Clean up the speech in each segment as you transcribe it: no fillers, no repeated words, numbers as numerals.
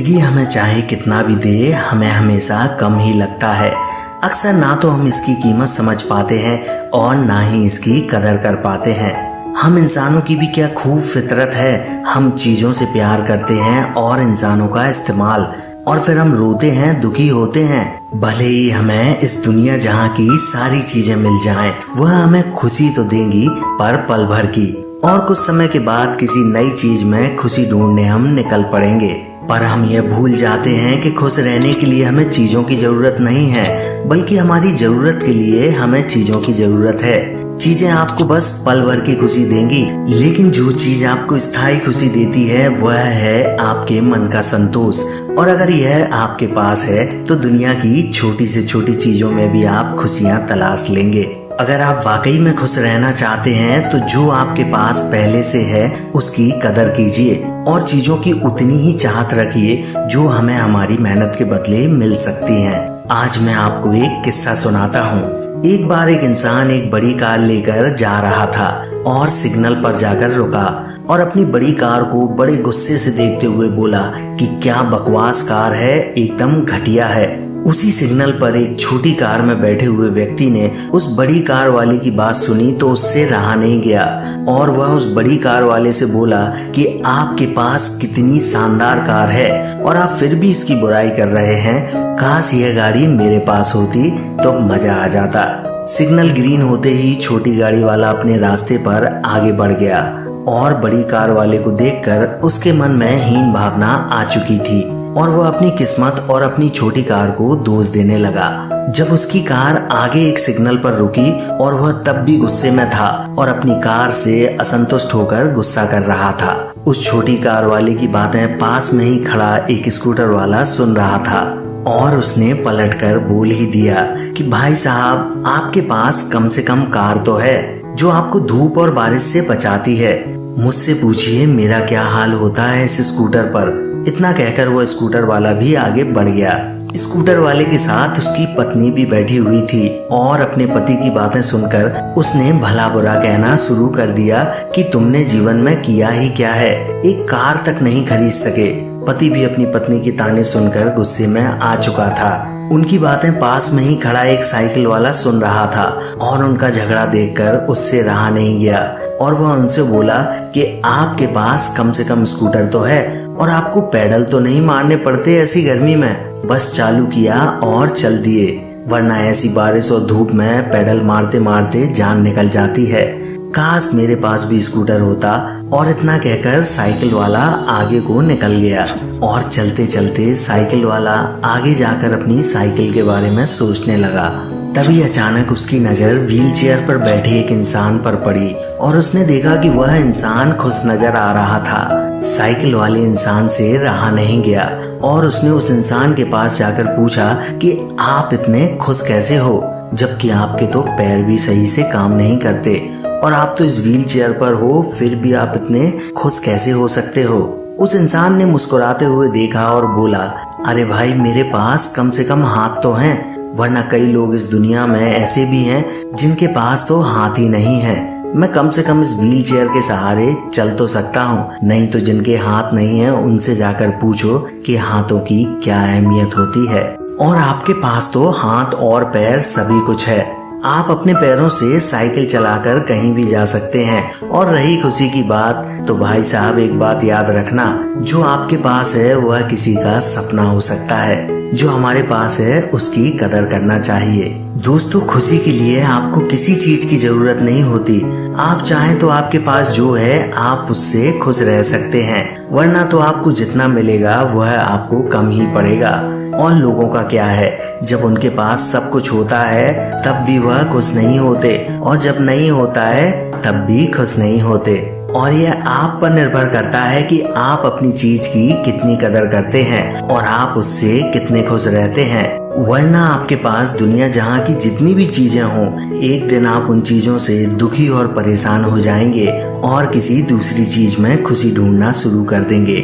जिंदगी हमें चाहे कितना भी दे, हमें हमेशा कम ही लगता है। अक्सर ना तो हम इसकी कीमत समझ पाते हैं और ना ही इसकी कदर कर पाते हैं। हम इंसानों की भी क्या खूब फितरत है, हम चीज़ों से प्यार करते हैं और इंसानों का इस्तेमाल, और फिर हम रोते हैं, दुखी होते हैं। भले ही हमें इस दुनिया जहाँ की सारी चीजें मिल जाएं, वह हमें खुशी तो देंगी पर पल भर की, और कुछ समय के बाद किसी नई चीज में खुशी ढूंढने हम निकल पड़ेंगे। पर हम यह भूल जाते हैं कि खुश रहने के लिए हमें चीजों की जरूरत नहीं है, बल्कि हमारी जरूरत के लिए हमें चीजों की जरूरत है। चीजें आपको बस पल भर की खुशी देंगी, लेकिन जो चीज आपको स्थायी खुशी देती है वह है आपके मन का संतोष। और अगर यह आपके पास है तो दुनिया की छोटी से छोटी चीजों में भी आप खुशियां तलाश लेंगे। अगर आप वाकई में खुश रहना चाहते हैं तो जो आपके पास पहले से है उसकी कदर कीजिए और चीजों की उतनी ही चाहत रखिए जो हमें हमारी मेहनत के बदले मिल सकती हैं। आज मैं आपको एक किस्सा सुनाता हूँ। एक बार एक इंसान एक बड़ी कार लेकर जा रहा था और सिग्नल पर जाकर रुका और अपनी बड़ी कार को बड़े गुस्से से देखते हुए बोला कि क्या बकवास कार है, एकदम घटिया है। उसी सिग्नल पर एक छोटी कार में बैठे हुए व्यक्ति ने उस बड़ी कार वाले की बात सुनी तो उससे रहा नहीं गया और वह उस बड़ी कार वाले से बोला कि आपके पास कितनी शानदार कार है और आप फिर भी इसकी बुराई कर रहे हैं। काश यह गाड़ी मेरे पास होती तो मजा आ जाता। सिग्नल ग्रीन होते ही छोटी गाड़ी वाला अपने रास्ते पर आगे बढ़ गया और बड़ी कार वाले को देखकर उसके मन में हीन भावना आ चुकी थी और वह अपनी किस्मत और अपनी छोटी कार को दोष देने लगा। जब उसकी कार आगे एक सिग्नल पर रुकी और वह तब भी गुस्से में था और अपनी कार से असंतुष्ट होकर गुस्सा कर रहा था। उस छोटी कार वाले की बातें पास में ही खड़ा एक स्कूटर वाला सुन रहा था और उसने पलटकर बोल ही दिया कि भाई साहब, आपके पास कम से कम कार तो है जो आपको धूप और बारिश से बचाती है। मुझसे पूछिए मेरा क्या हाल होता है इस स्कूटर पर। इतना कहकर वो स्कूटर वाला भी आगे बढ़ गया। स्कूटर वाले के साथ उसकी पत्नी भी बैठी हुई थी और अपने पति की बातें सुनकर उसने भला बुरा कहना शुरू कर दिया कि तुमने जीवन में किया ही क्या है, एक कार तक नहीं खरीद सके। पति भी अपनी पत्नी की ताने सुनकर गुस्से में आ चुका था। उनकी बातें पास में ही खड़ा एक साइकिल वाला सुन रहा था और उनका झगड़ा देखकर उससे रहा नहीं गया और वह उनसे बोला कि आपके पास कम से कम स्कूटर तो है और आपको पैडल तो नहीं मारने पड़ते ऐसी गर्मी में। बस चालू किया और चल दिए, वरना ऐसी बारिश और धूप में पैडल मारते मारते जान निकल जाती है। काश मेरे पास भी स्कूटर होता। और इतना कहकर साइकिल वाला आगे को निकल गया और चलते चलते साइकिल वाला आगे जाकर अपनी साइकिल के बारे में सोचने लगा। तभी अचानक उसकी नजर व्हील चेयर पर बैठे एक इंसान पर पड़ी और उसने देखा कि वह इंसान खुश नजर आ रहा था। साइकिल वाले इंसान से रहा नहीं गया और उसने उस इंसान के पास जाकर पूछा कि आप इतने खुश कैसे हो, जबकि आपके तो पैर भी सही से काम नहीं करते और आप तो इस व्हील चेयर पर हो, फिर भी आप इतने खुश कैसे हो सकते हो। उस इंसान ने मुस्कुराते हुए देखा और बोला, अरे भाई, मेरे पास कम से कम हाथ तो हैं, वरना कई लोग इस दुनिया में ऐसे भी हैं जिनके पास तो हाथ ही नहीं है। मैं कम से कम इस व्हील चेयर के सहारे चल तो सकता हूँ, नहीं तो जिनके हाथ नहीं है उनसे जाकर पूछो कि हाथों की क्या अहमियत होती है। और आपके पास तो हाथ और पैर सभी कुछ है, आप अपने पैरों से साइकिल चलाकर कहीं भी जा सकते हैं। और रही खुशी की बात, तो भाई साहब एक बात याद रखना, जो आपके पास है वह किसी का सपना हो सकता है, जो हमारे पास है उसकी कदर करना चाहिए। दोस्तों, खुशी के लिए आपको किसी चीज की जरूरत नहीं होती। आप चाहें तो आपके पास जो है आप उससे खुश रह सकते हैं, वरना तो आपको जितना मिलेगा वह आपको कम ही पड़ेगा। और लोगों का क्या है, जब उनके पास सब कुछ होता है तब भी वह खुश नहीं होते और जब नहीं होता है तब भी खुश नहीं होते। और यह आप पर निर्भर करता है कि आप अपनी चीज की कितनी कदर करते हैं और आप उससे कितने खुश रहते हैं। वरना आपके पास दुनिया जहाँ की जितनी भी चीजें हों, एक दिन आप उन चीजों से दुखी और परेशान हो जाएंगे और किसी दूसरी चीज में खुशी ढूंढना शुरू कर देंगे।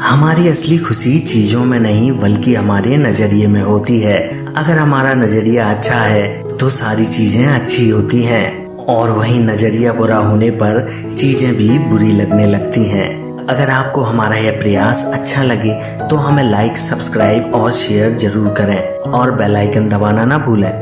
हमारी असली खुशी चीजों में नहीं बल्कि हमारे नजरिए में होती है। अगर हमारा नजरिया अच्छा है तो सारी चीजें अच्छी होती हैं और वहीं नजरिया बुरा होने पर चीजें भी बुरी लगने लगती हैं। अगर आपको हमारा यह प्रयास अच्छा लगे तो हमें लाइक, सब्सक्राइब और शेयर जरूर करें और बेल आइकन दबाना ना भूलें।